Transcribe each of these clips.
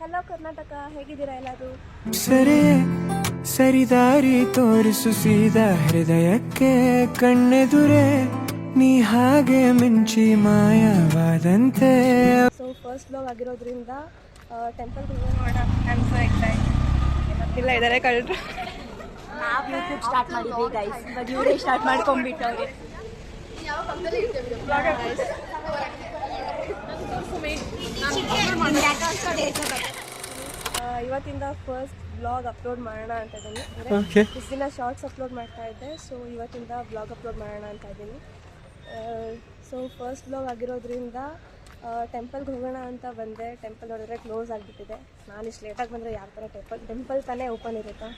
Hello Karnataka, ಹೇಗಿದ್ದೀರಾ ಎಲ್ಲರೂ? ಸರಿ ಸರಿದಾರಿ ತೋರಿಸು ಸೀದಾ ಹೃದಯಕ್ಕೆ ಕಣ್ಣೆದುರೇ ನೀ ಹಾಗೆ ಮಿಂಚಿ ಮಾಯವಾದಂತೆ. ಸೊ ಫಸ್ಟ್ ಬ್ಲಾಗ್ ಆಗಿರೋದ್ರಿಂದ ಟೆಂಪಲ್ ಮಾಡೋಣ. I am so excited. ಇಲ್ಲ ಇದ್ದಾರೆ ಕಳ್ರು. ನಾವು ಯೂಟ್ಯೂಬ್ ಸ್ಟಾರ್ಟ್ ಮಾಡಿದ್ವಿ ಗೈಸ್, ಇವಾಗ ಇವರೇ ಸ್ಟಾರ್ಟ್ ಮಾಡ್ಕೊಂಡ್ಬಿಟ್ಟವ್ರೆ. ಇವತ್ತಿಂದ ಫಸ್ಟ್ ಬ್ಲಾಗ್ ಅಪ್ಲೋಡ್ ಮಾಡೋಣ ಅಂತ ಇದ್ದೀನಿ. ಇಷ್ಟು ದಿನ ಶಾರ್ಟ್ಸ್ ಅಪ್ಲೋಡ್ ಮಾಡ್ತಾ ಇದ್ದೆ, ಸೊ ಇವತ್ತಿಂದ ಬ್ಲಾಗ್ ಅಪ್ಲೋಡ್ ಮಾಡೋಣ ಅಂತ ಇದ್ದೀನಿ. ಸೊ ಫಸ್ಟ್ ಬ್ಲಾಗ್ ಆಗಿರೋದ್ರಿಂದ ಟೆಂಪಲ್ಗೆ ಹೋಗೋಣ ಅಂತ ಬಂದೆ. ಟೆಂಪಲ್ ನೋಡಿದ್ರೆ ಕ್ಲೋಸ್ ಆಗಿಬಿಟ್ಟಿದೆ. ನಾನು ಇಷ್ಟು ಲೇಟಾಗಿ ಬಂದರೆ ಯಾವ ಥರ ಟೆಂಪಲ್ ತಾನೇ ಓಪನ್ ಇರುತ್ತಾ?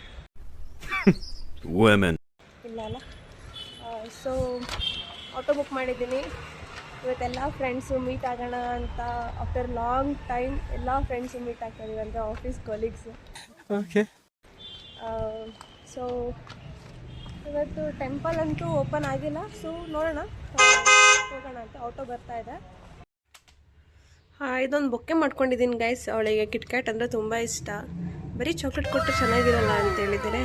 ಇಲ್ಲ ಅಲ್ಲ. ಸೊ ಆಟೋ ಬುಕ್ ಮಾಡಿದ್ದೀನಿ. ಇವತ್ತೆಲ್ಲ ಫ್ರೆಂಡ್ಸು ಮೀಟ್ ಆಗೋಣ ಅಂತ ಆಫ್ಟರ್ ಲಾಂಗ್ ಟೈಮ್ ಎಲ್ಲ ಫ್ರೆಂಡ್ಸು ಮೀಟ್ ಆಗ್ತಾಯಿದ್ದೀವಿ, ಅಂದರೆ ಆಫೀಸ್ ಕೊಲೀಗ್ಸು. ಓಕೆ. ಸೊ ಇವತ್ತು ಟೆಂಪಲ್ ಅಂತೂ ಓಪನ್ ಆಗಿಲ್ಲ, ಸೊ ನೋಡೋಣ ಹೋಗೋಣ ಅಂತ. ಆಟೋ ಬರ್ತಾ ಇದೆ. ಇದೊಂದು ಬೊಕ್ಕೆ ಮಾಡ್ಕೊಂಡಿದ್ದೀನಿ ಗೈಸ್. ಅವಳಿಗೆ ಕಿಟ್ಕ್ಯಾಟ್ ಅಂದರೆ ತುಂಬ ಇಷ್ಟ. ಬರೀ ಚಾಕ್ಲೇಟ್ ಕೊಟ್ಟರೆ ಚೆನ್ನಾಗಿರಲ್ಲ ಅಂತ ಹೇಳಿದರೆ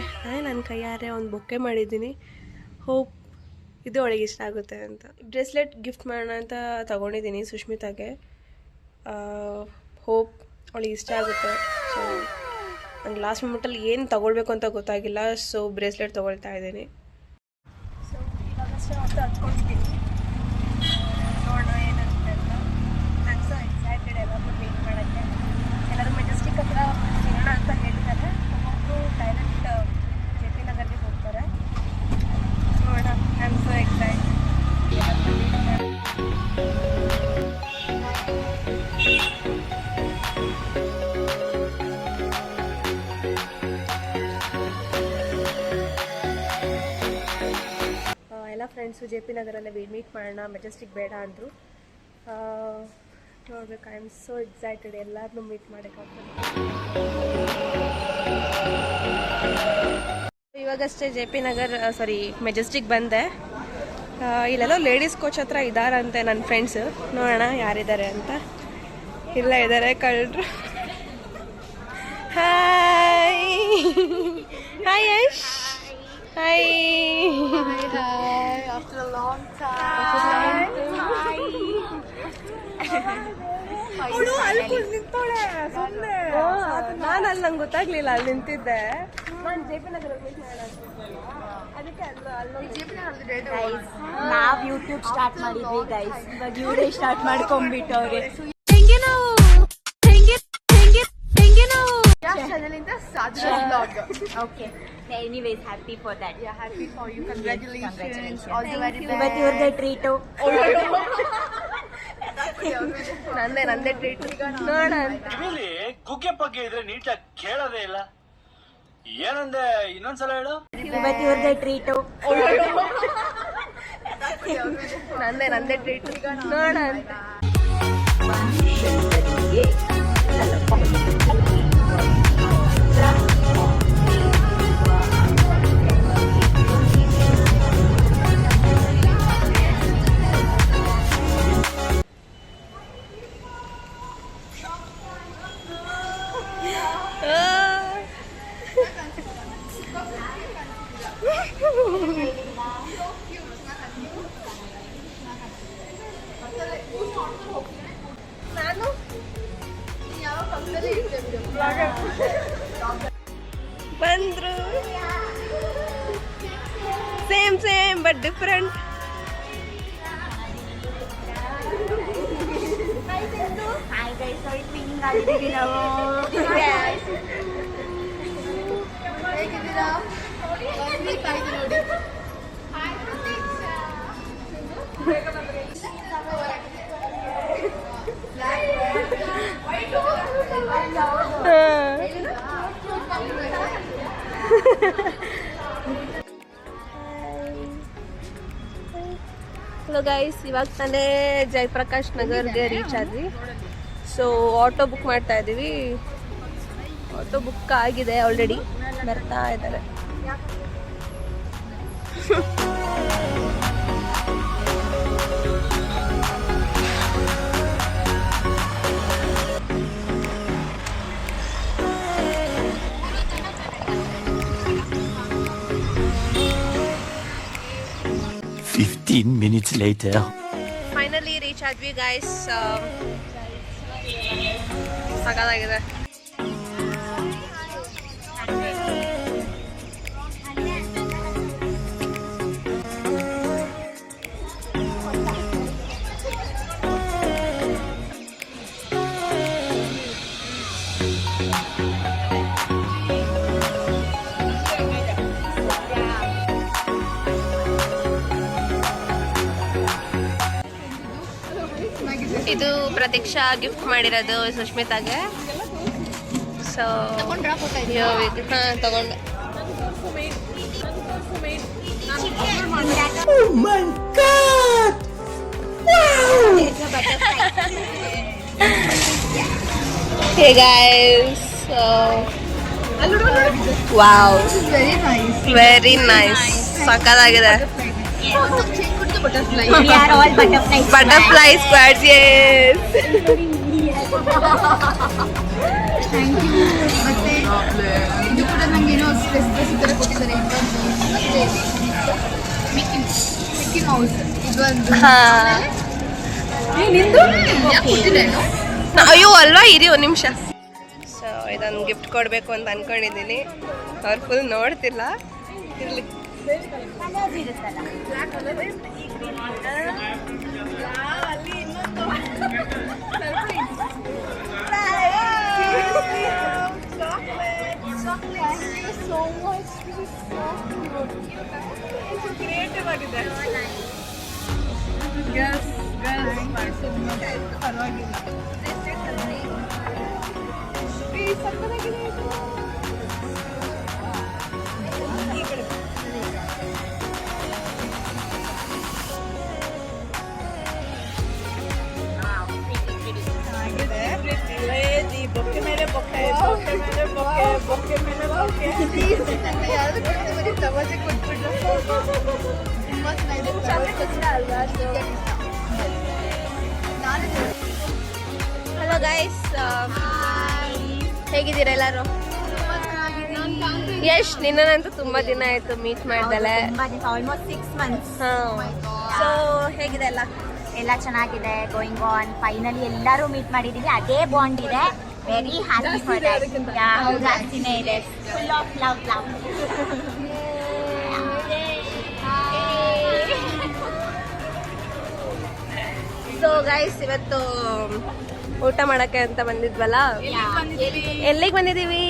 ನನ್ನ ಕೈಯಾರೆ ಒಂದು ಬೊಕ್ಕೆ ಮಾಡಿದ್ದೀನಿ. ಹೋಪ್ ಇದು ಅವಳಿಗೆ ಇಷ್ಟ ಆಗುತ್ತೆ ಅಂತ. ಬ್ರೇಸ್ಲೆಟ್ ಗಿಫ್ಟ್ ಮಾಡೋಣ ಅಂತ ತೊಗೊಂಡಿದ್ದೀನಿ ಸುಷ್ಮಿತಾಗೆ. ಹೋಪ್ ಅವಳಿಗೆ ಇಷ್ಟ ಆಗುತ್ತೆ. ಸೊ ನಂಗೆ ಲಾಸ್ಟ್ ಮೂಮೆಂಟಲ್ಲಿ ಏನು ತೊಗೊಳ್ಬೇಕು ಅಂತ ಗೊತ್ತಾಗಿಲ್ಲ, ಸೊ ಬ್ರೇಸ್ಲೆಟ್ ತೊಗೊಳ್ತಾ ಇದ್ದೀನಿ. ಸೊ ಇವಾಗಷ್ಟೇ ಹತ್ಕೊಂಡಿದ್ದೀನಿ. ನೋಡೋಣ ಏನಂತೆ ಅಂತ. ನಾನು ಸೊ ಎಕ್ಸೈಟೆಡ್ ಎಲ್ಲರೂ ಮೀಟ್ ಮಾಡೋಕ್ಕೆ. ಎಲ್ಲರೂ ಮೆಜೆಸ್ಟಿಕ್ ಹತ್ರ ಸಿಗೋಣ ಅಂತ ಹೇಳಿದ್ದಾರೆ. ಒಬ್ಬೊಬ್ಬರು ಡೈರೆಕ್ಟ್ JP ನಗರ್ಗೆ ಹೋಗ್ತಾರೆ. ನೋಡೋಣ. I am so excited. ಎಲ್ಲ ಫ್ರೆಂಡ್ಸು JP ನಗರಲ್ಲೇ ಮೀಟ್ ಮಾಡೋಣ, ಮೆಜೆಸ್ಟಿಕ್ ಬೇಡ ಅಂದರು. ನೋಡ್ಬೇಕು. ಐ ಆಮ್ ಸೋ ಎಕ್ಸೈಟೆಡ್ ಎಲ್ಲರನ್ನೂ ಮೀಟ್ ಮಾಡೋಕ್ಕಾಗ್ತದೆ. ಇವಾಗಷ್ಟೇ JP ನಗರ್ ಮೆಜೆಸ್ಟಿಕ್ ಬಂದೆ. ಇಲ್ಲೆಲ್ಲೋ ಲೇಡೀಸ್ ಕೋಚ್ ಹತ್ರ ಇದ್ದಾರಂತೆ ನನ್ನ ಫ್ರೆಂಡ್ಸು. ನೋಡೋಣ ಯಾರಿದ್ದಾರೆ ಅಂತ. ಇಲ್ಲ ಇದ್ದಾರೆ ಕಳ್ರು. Hi hi Yash. Hi. After a long time. ಅವಳು ಅಲ್ಲಿ ನಿಂತೋಳೆ ಸುಮ್ಮನೆ. ನಾನು ಅಲ್ಲಿ ನಂಗೆ ಗೊತ್ತಾಗ್ಲಿಲ್ಲ, ಅಲ್ಲಿ ನಿಂತಿದ್ದೆ. ನಾನು JP ನಗರ ಮೀಟ್ ಮಾಡೋಣ ಅದಕ್ಕೆ ನಾವು ಯೂಟ್ಯೂಬ್ ಸ್ಟಾರ್ಟ್ ಮಾಡಿದ್ವಿ ಗೈಸ್, ಇವಾಗ ಇವರೇ start ಮಾಡ್ಕೊಂಡ್ಬಿಟ್ಟವ್ರೆ. Okay. Anyways, happy for that. Yeah, happy for you. Congratulations. All the very best. ಇವತ್ತು ಇವ್ರದೇ ಟ್ರೀಟು. ನಂದೇ ಟ್ರೀಟ್. ನೋಡೋಣ. ಇಲ್ಲಿ ಕುಗ್ಗೆ ಪಗ್ಗೆ ಇದ್ರೆ ನೀಟಾಗಿ ಕೇಳೋದೇ ಇಲ್ಲ. ಏನಂದೆ ಇನ್ನೊಂದ್ಸಲ ಹೇಳು. ಇವತ್ತು ಇವ್ರದೇ ಟ್ರೀಟು. ನಂದೇ ಟ್ರೀಟ್. ನೋಡೋಣ. ನಾನು ಬಂದ್ರು. Same but different. Hi guys, sorry ping ಆಗಿದ್ದೀವಿ ನಾವು. ಹೇಗಿದ್ದೀರಾ? ನೋಡಿ. ಹಲೋ ಗೈಸ್, ಇವಾಗ ತಾನೇ ಜಯಪ್ರಕಾಶ್ ನಗರ್ಗೆ ರೀಚ್ ಆದ್ವಿ. ಸೊ ಆಟೋ ಬುಕ್ ಮಾಡ್ತಾ ಇದ್ದೀವಿ. ಆಟೋ ಬುಕ್ ಆಗಿದೆ ಆಲ್ರೆಡಿ, ಬರ್ತಾ ಇದ್ದಾರೆ. 15 minutes later. ಫೈನಲಿ ರೀಚ್ ಆದ್ವಿ ಗೈಸ್. ಸಖತ್ತಾಗಿದೆ. ಇದು ಪ್ರತೀಕ್ಷಾ ಗಿಫ್ಟ್ ಮಾಡಿರೋದು ಸುಷ್ಮಿತಾಗೆ. ಸೊ ಹಾಂ ತಗೊಂಡೆ. Hey guys, so wow, very nice. ಸಕ್ಕತ್ತಾಗಿದೆ. We are all butterflies. Butterfly squads, yes. ಮತ್ತೆ ಇದು ಕೂಡ ನಂಗೆ ಏನೋ ಸ್ಪೆಸಿಫಿಕ್ ತರ ಕೊಟ್ಟಿದ್ದಾರೆ. ಮತ್ತೆ ಮಿಕ್ಕಿ ಮೌಸ್ ಇದೊಂದು. ಹಾ ನಿಂದು ಕೊಟ್ಟಿದ್ದೇನು? ಅಯ್ಯೋ ಅಲ್ವಾ, ಇರಿ ಒಂದು ನಿಮಿಷ. ಸೊ ಇದೊಂದು ಗಿಫ್ಟ್ ಕೊಡಬೇಕು ಅಂತ ಅನ್ಕೊಂಡಿದ್ದೀನಿ. ಅವ್ರು ಫುಲ್ ನೋಡ್ತಿಲ್ಲ, ಇರಲಿ. ಕ್ರಿಯೇಟಿವ್ ಆಗಿದೆ. ಪರವಾಗಿಲ್ಲ. ಹಲೋ ಗೈಸ್, ಹೇಗಿದ್ದೀರಾ ಎಲ್ಲರೂ? ಯಶ್, ನಿನ್ನಂತೂ ತುಂಬಾ ದಿನ ಆಯ್ತು ಮೀಟ್ ಮಾಡ್ದಲೆ. Almost 6 months. ಸೊ ಹೇಗಿದೆ ಎಲ್ಲ? ಎಲ್ಲ ಚೆನ್ನಾಗಿದೆ, ಗೋಯಿಂಗ್ ಆನ್. ಫೈನಲಿ ಎಲ್ಲರೂ ಮೀಟ್ ಮಾಡಿದೀವಿ, ಅದೇ ಬಾಂಡ್ ಇದೆ. Very happy for that. ಜಾಸ್ತಿನೇ ಇದೆ. Full of love. So guys, ಇವತ್ತು ಊಟ ಮಾಡಕ್ಕೆ ಅಂತ ಬಂದಿದ್ವಲ್ಲ. ಎಲ್ಲಿಗೆ ಬಂದಿದ್ದೀವಿ?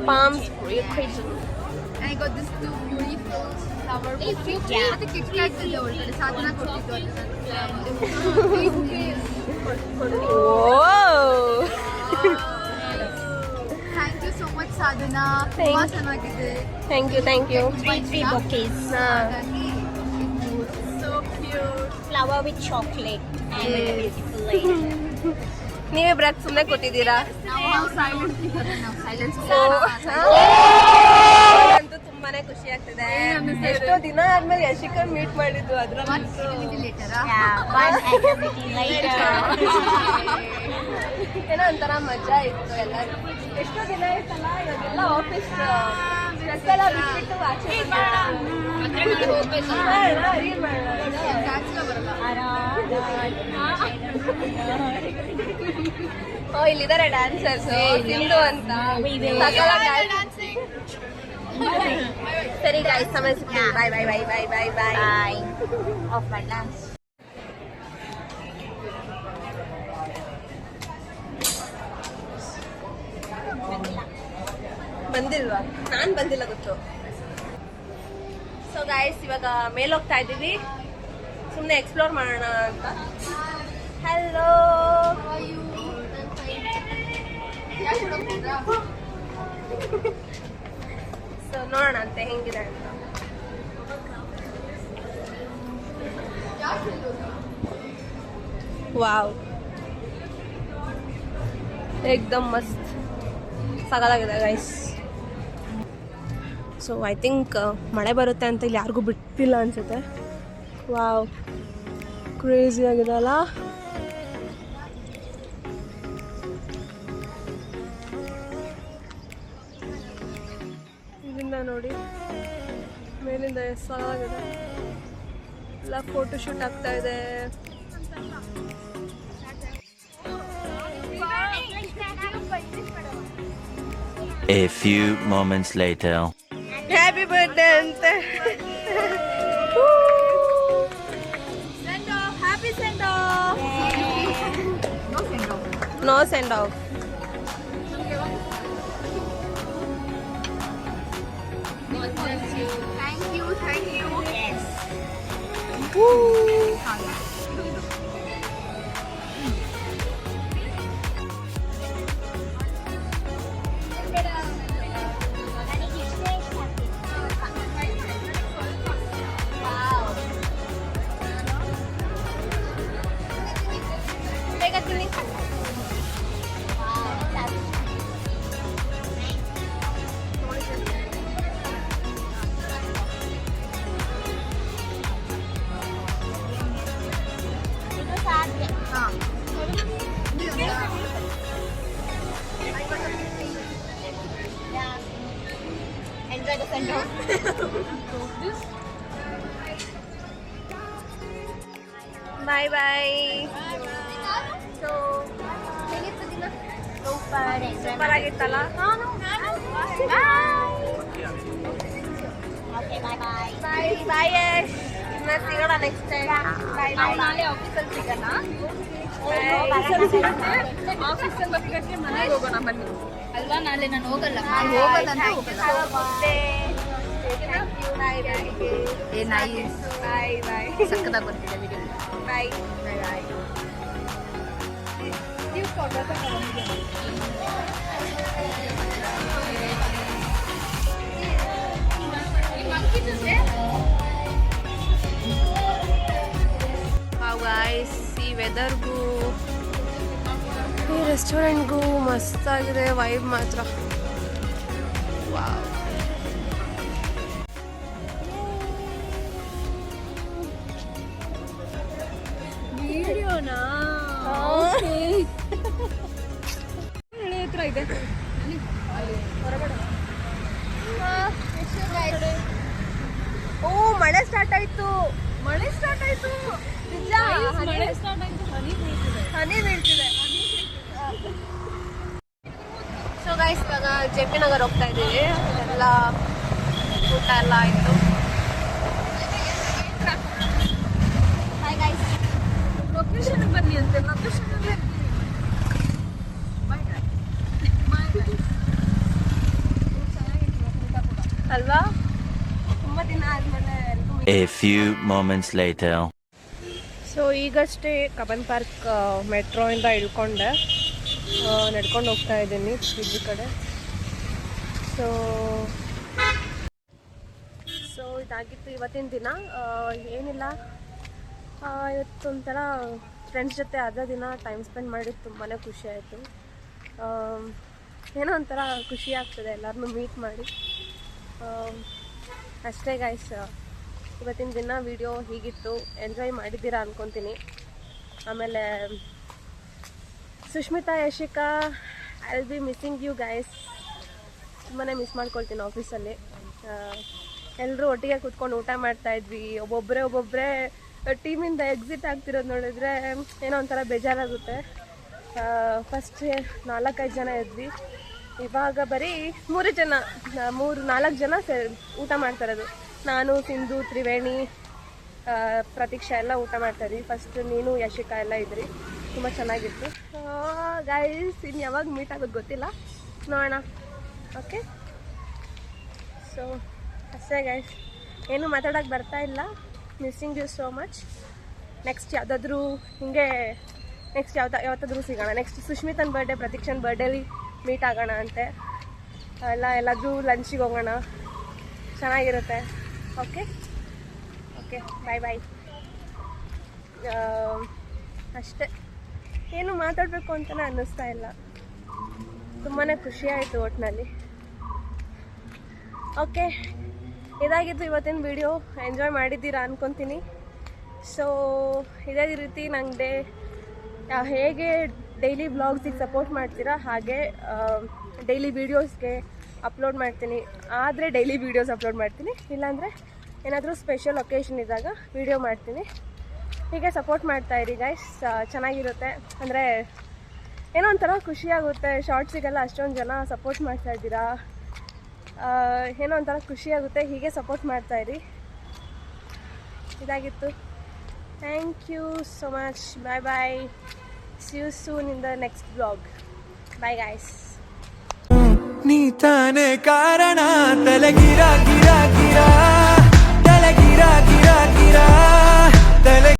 Palms. I got this two beautiful flower bouquets. ಮತ್ತೆ ಕಿಟ್ ಕ್ಯಾಟ್ ಇದೆ ಒಳಗಡೆ ಸಾಧನ ಕೊಟ್ಟಿದ್ದು ಅದು. Thank you so much Sadhana. ತುಂಬಾ ಚೆನ್ನಾಗಿದೆ. Thank you. 3 bouquets. So cute. Flower with chocolate and with a beautiful lady. ನೀವೇ ಬ್ರಕ್ ಸುಮ್ಮನೆ ಕೂತಿದ್ದೀರಾ? ನಾವು ಸೈಲೆಂಟ್ ಇದ್ದಾರೆ. ನಾವು ಸೈಲೆನ್ಸ್. ಅಂತೂ ತುಂಬಾನೇ ಖುಷಿ ಆಗ್ತಿದೆ. ಎಷ್ಟೋ ದಿನ ಆದ್ಮೇಲೆ ಯಶಿಕನ್ ಮೀಟ್ ಮಾಡಿದ್ದು. ಅದ್ರಂತೂ ಏನೋ ಒಂಥರ ಮಜಾ ಇತ್ತು. ಎಲ್ಲರೂ ಎಷ್ಟೋ ದಿನ ಆಯ್ತಲ್ಲ, ಇವಾಗೆಲ್ಲ ಆಫೀಸ್ ಸ್ಟ್ರೆಸ್ ಎಲ್ಲ ಬಿಟ್ಬಿಟ್ಟು ಆಚೆ ಓ, ಇಲ್ಲಿದ್ದಾರೆ ಡ್ಯಾನ್ಸರ್ಸ್, ಸಿಂಧು ಅಂತ. ಸರಿ ಗಾಯ್ಸ್, ಸಮಯ ಸಿಗ್ತೀನಿ. ಬಾಯ್. ಆಫ್ ಮಾಡ್ಲಾ? ಬಂದಿಲ್ವಾ? ನಾನು ಬಂದಿಲ್ಲ ಗೊತ್ತು. ಸೊ ಗಾಯ್ಸ್, ಇವಾಗ ಮೇಲೆ ಹೋಗ್ತಾ ಇದ್ದೀವಿ, ಸುಮ್ಮನೆ ಎಕ್ಸ್ಪ್ಲೋರ್ ಮಾಡೋಣ ಅಂತ. ಹಲೋ, ಸೊ ನೋಡೋಣ ಅಂತೆ ಹೆಂಗಿದೆ ಅಂತ. ವಾವ್, ಏಕ್ದಮ್ ಮಸ್ತ್ ಸಗಲಾಗಿದೆ ಗೈಸ್. ಸೊ ಐ ಥಿಂಕ್ ಮಳೆ ಬರುತ್ತೆ ಅಂತ ಇಲ್ಲಿ ಯಾರಿಗೂ ಬಿಟ್ಟಿಲ್ಲ ಅನ್ಸುತ್ತೆ. ವಾವ್, ಕ್ರೇಜಿ ಆಗಿದೆ ಅಲ್ಲ. ಇಲ್ಲಿಂದ ನೋಡಿ, ಮೇಲಿಂದ ಎಷ್ಟು ಸಾಲಾಗಿದೆ. ಎಲ್ಲ ಫೋಟೋ ಶೂಟ್ ಆಗ್ತಾ ಇದೆ. A few moments later. Happy birthday ಅಂತೆ. No send off. Thank you. Yes. ನನಗೆ ಇಷ್ಟೇ ಇಷ್ಟ ಆಗ್ತಿದೆ. ವಾವ್. ಬೇಗ ತಿನ್ನಿ. ವಾವ್. ಇದು ಸಾಧ್ಯ. Yeah. Enjoy the center. Bye bye. So, ಹೇಗಿತ್ತು ದಿನ? ಸೂಪರ್ ಎಂಜಾಯ್ ಸೂಪರ್ ಆಗಿತ್ತಲ್ಲ. Okay bye bye. Bye bye Yash. ಇನ್ನ ಸಿಗೋಣ ನೆಕ್ಸ್ಟ್ ಟೈಮ್. ಬಾಯ್ ಬಾಯ್. ನಾಳೆ ಆಫೀಸಲ್ಲಿ ಸಿಗೋಣ. ಆಫೀಸಲ್ಲಿ ಬರ್ಲಿಕ್ಕೆ ಮನೆಗೆ ಹೋಗೋಣ ಬನ್ನಿ. ಅಲ್ವಾ ನಾಳೆ ನಾನು ಹೋಗಲ್ಲ. ಏ ನೈಸ್. ಬಾಯ್ ಬಾಯ್. ಸಕ್ಕದಾಗಿ ಬರ್ತಿದೆ ವಿಡಿಯೋ. ಬಾಯ್. ಗೈಸ್, ಈ ವೆದರ್ಗೂ ಈ ರೆಸ್ಟೋರೆಂಟ್ಗೂ ಮಸ್ತಾಗಿದೆ ವೈಬ್ ಮಾತ್ರ. ವಾವ್. ವಿಡಿಯೋನಾ? ಹಳೆ ಹತ್ರ ಇದೆ. ಓ, ಮಳೆ ಸ್ಟಾರ್ಟ್ ಆಯ್ತು. ಮಳೆ ಸ್ಟಾರ್ಟ್ ಆಯ್ತು. ನಿಜ, ಮಳೆ ಸ್ಟಾರ್ಟ್ ಆಯ್ತು. ಹನಿ ಬೀಳ್ತಿದೆ. ಸೊ ಗೈಸ್, ಇವಾಗ ಜೆ ಪಿ ನಗರ್ ಹೋಗ್ತಾ ಇದ್ದೀವಿ. ಎಲ್ಲ ಊಟ ಎಲ್ಲ ಆಯಿತು. Hi guys. ಲೊಕೇಶನ್ ಬನ್ನಿ ಅಂತೆ. ಲೊಕೇಶನ್ ಅಲ್ವಾ, ತುಂಬ ದಿನ ಆದಮೇಲೆ ಎಲ್ರಿಗೂ A few moments later. So ಈಗಷ್ಟೇ ಕಬ್ಬನ್ ಪಾರ್ಕ್ ಮೆಟ್ರೋಯಿಂದ ಇಳ್ಕೊಂಡೆ. ನಡ್ಕೊಂಡು ಹೋಗ್ತಾ ಇದ್ದೀನಿ ಬ್ರಿಡ್ಜ್ ಕಡೆ. ಸೊ ಇದಾಗಿತ್ತು ಇವತ್ತಿನ ದಿನ. ಏನಿಲ್ಲ, ಇವತ್ತು ಒಂಥರ ಫ್ರೆಂಡ್ಸ್ ಜೊತೆ ಅರ್ಧ ದಿನ ಟೈಮ್ ಸ್ಪೆಂಡ್ ಮಾಡಿದ್ದು ತುಂಬಾ ಖುಷಿ ಆಯಿತು. ಏನೋ ಒಂಥರ ಖುಷಿ ಆಗ್ತದೆ ಎಲ್ಲರನ್ನೂ ಮೀಟ್ ಮಾಡಿ. ಅಷ್ಟೇ ಗೈಸ್, ಇವತ್ತಿನ ದಿನ ವಿಡಿಯೋ ಹೀಗಿತ್ತು. ಎಂಜಾಯ್ ಮಾಡಿದ್ದೀರಾ ಅಂದ್ಕೊತೀನಿ. ಆಮೇಲೆ Sushmita, Yashika, I will be missing you guys. ತುಂಬಾ ಮಿಸ್ ಮಾಡ್ಕೊಳ್ತೀನಿ ಆಫೀಸಲ್ಲಿ. ಎಲ್ಲರೂ ಒಟ್ಟಿಗೆ ಕೂತ್ಕೊಂಡು ಊಟ ಮಾಡ್ತಾಯಿದ್ವಿ. ಒಬ್ಬೊಬ್ಬರೇ ಟೀಮಿಂದ ಎಕ್ಸಿಟ್ ಆಗ್ತಿರೋದು ನೋಡಿದ್ರೆ ಏನೋ ಒಂಥರ ಬೇಜಾರಾಗುತ್ತೆ. ಫಸ್ಟ್ 4-5 ಜನ ಇದ್ವಿ, ಇವಾಗ ಬರೀ 3-4 ಜನ ಊಟ ಮಾಡ್ತಾಯಿರೋದು. ನಾನು, ಸಿಂಧು, ತ್ರಿವೇಣಿ, ಪ್ರತೀಕ್ಷಾ ಎಲ್ಲ ಊಟ ಮಾಡ್ತಾಯಿದ್ವಿ. ಫಸ್ಟ್ ನೀನು, ಯಶಿಕಾ ಎಲ್ಲ ಇದ್ರಿ. ತುಂಬ ಚೆನ್ನಾಗಿತ್ತು ಗೈಸ್. ಇನ್ನು ಯಾವಾಗ ಮೀಟ್ ಆಗೋದು ಗೊತ್ತಿಲ್ಲ, ನೋಡೋಣ. ಓಕೆ, ಸೊ ಅಷ್ಟೇ ಗೈಸ್, ಏನೂ ಮಾತಾಡೋಕ್ಕೆ ಬರ್ತಾ ಇಲ್ಲ. Missing you so much. Next ಯಾವುದಾದ್ರೂ ಹಿಂಗೆ ಯಾವತ್ತಾದ್ರೂ ಸಿಗೋಣ. ನೆಕ್ಸ್ಟ್ ಸುಷ್ಮಿತನ ಬರ್ಡೇ, ಪ್ರತೀಕ್ಷನ್ ಬರ್ಡೇಲಿ ಮೀಟ್ ಆಗೋಣ ಅಂತೆ. ಎಲ್ಲಾದರೂ ಲಂಚಿಗೆ ಹೋಗೋಣ, ಚೆನ್ನಾಗಿರುತ್ತೆ. Okay okay, bye bye. ಅಷ್ಟೇ, ಏನು ಮಾತಾಡಬೇಕು ಅಂತಲೇ ಅನ್ನಿಸ್ತಾ ಇಲ್ಲ. ತುಂಬಾ ಖುಷಿ ಆಯಿತು ಒಟ್ಟಿನಲ್ಲಿ. ಓಕೆ, ಇದಾಗಿತ್ತು ಇವತ್ತಿನ ವಿಡಿಯೋ. ಎಂಜಾಯ್ ಮಾಡಿದ್ದೀರಾ ಅಂದ್ಕೊತೀನಿ. ಸೊ ಇದೇ ರೀತಿ ನಂಗೆ ಹೇಗೆ ಡೈಲಿ ವ್ಲಾಗ್ಸಿಗೆ ಸಪೋರ್ಟ್ ಮಾಡ್ತೀರಾ ಹಾಗೆ ಡೈಲಿ ವೀಡಿಯೋಸ್ಗೆ ಅಪ್ಲೋಡ್ ಮಾಡ್ತೀನಿ. ಆದರೆ ಡೈಲಿ ವೀಡಿಯೋಸ್ ಅಪ್ಲೋಡ್ ಮಾಡ್ತೀನಿ, ಇಲ್ಲಾಂದರೆ ಏನಾದರೂ ಸ್ಪೆಷಲ್ ಒಕೇಶನ್ ಇದ್ದಾಗ ವಿಡಿಯೋ ಮಾಡ್ತೀನಿ. ಹೀಗೆ ಸಪೋರ್ಟ್ ಮಾಡ್ತಾಯಿರಿ ಗೈಸ್, ಚೆನ್ನಾಗಿರುತ್ತೆ. ಅಂದರೆ ಏನೋ ಒಂಥರ ಖುಷಿಯಾಗುತ್ತೆ. ಶಾರ್ಟ್ಸಿಗೆಲ್ಲ ಅಷ್ಟೊಂದು ಜನ ಸಪೋರ್ಟ್ ಮಾಡ್ತಾಯಿದ್ದೀರಾ, ಏನೋ ಒಂಥರ ಖುಷಿಯಾಗುತ್ತೆ. ಹೀಗೆ ಸಪೋರ್ಟ್ ಮಾಡ್ತಾಯಿರಿ. ಇದಾಗಿತ್ತು. Thank you so much. Bye bye. See you soon in the next blog. Bye guys. ನೀ ತಾನೇ ಕಾರಣ ತಲೆಗಿರ ಗಿರ ಗಿರ ತಲೆಗಿರ ಗಿರ ಗಿರ ತಲೆ